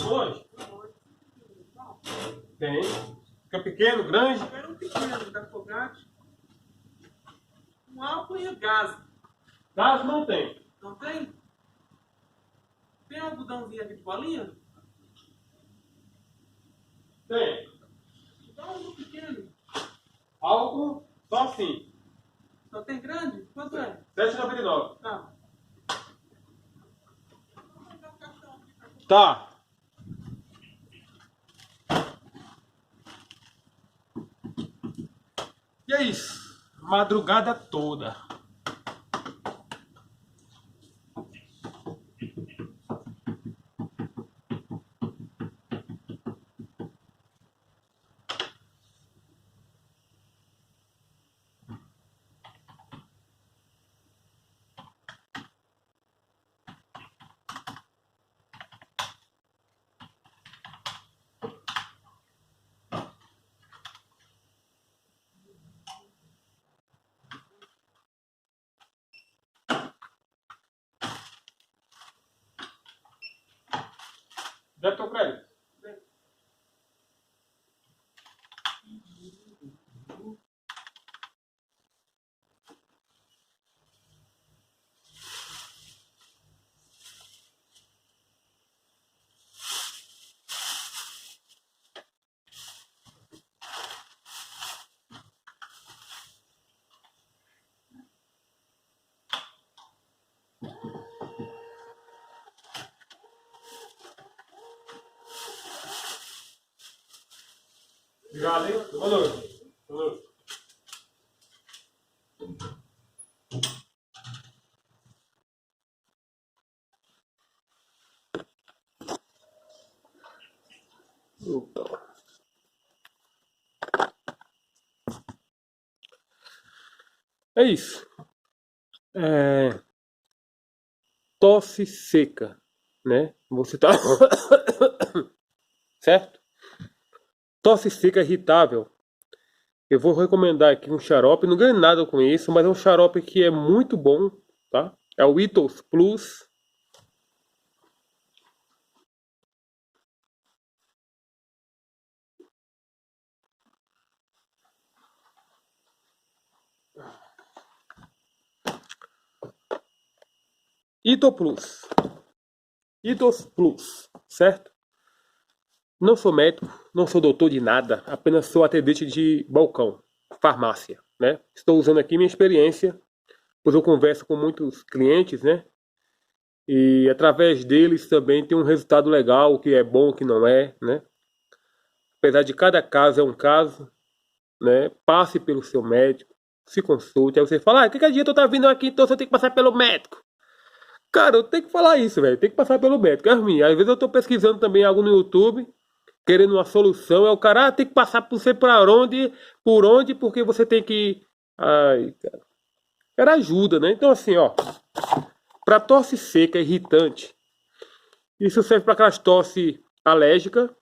Hoje? Tem. Fica pequeno, grande? Era um pequeno da Fogate. Um álcool e gás. Gás não tem. Não tem? Tem algodãozinho aqui de bolinha? Tem. Dá um pequeno. Álcool, só assim. Só tem grande? Quanto é? R$7,99. Tá. Tá. E é isso. Madrugada toda. Débito ou crédito? Obrigado, hein? Boa noite. Boa noite. Então. É isso. Tosse seca, né? Você tá. Certo? Tosse seca irritável. Eu vou recomendar aqui um xarope. Não ganho nada com isso, mas é um xarope que é muito bom, tá? É o Itos Plus. Itos Plus. Itos Plus, certo? Não sou médico, não sou doutor de nada, apenas sou atendente de balcão, farmácia, né? Estou usando aqui minha experiência, pois eu converso com muitos clientes, né? E através deles também tem um resultado legal, o que é bom, o que não é, né? Apesar de cada caso é um caso, né? Passe pelo seu médico, se consulte. Aí você fala, que adianta eu estar vindo aqui, então você tem que passar pelo médico. Cara, eu tenho que falar isso, velho. Tem que passar pelo médico. É ruim. Às vezes eu tô pesquisando também algo no YouTube, querendo uma solução. É o cara, tem que passar por você por onde, porque você tem que. Ai, cara. Era ajuda, né? Então, assim, ó. Pra tosse seca, irritante, isso serve para aquelas tosse alérgica,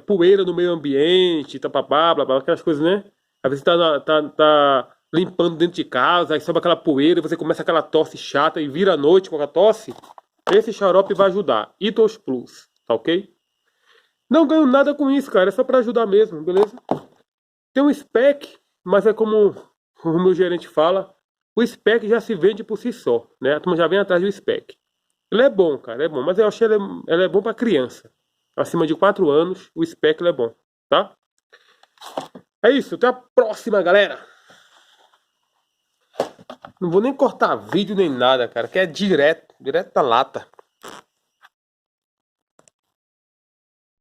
poeira no meio ambiente, tá, blá, blá, blá, aquelas coisas, né? Às vezes tá limpando dentro de casa, aí sobe aquela poeira, você começa aquela tosse chata e vira a noite com a tosse. Esse xarope vai ajudar. Itos Plus, tá ok? Não ganho nada com isso, cara, é só para ajudar mesmo, beleza? Tem um spec, mas é como o meu gerente fala, o spec já se vende por si só, né? A turma já vem atrás do spec. Ele é bom, cara, é bom, mas eu achei ele é bom para criança. Acima de 4 anos, o spec ele é bom, tá? É isso, até a próxima, galera. Não vou nem cortar vídeo nem nada, cara, que é direto da lata.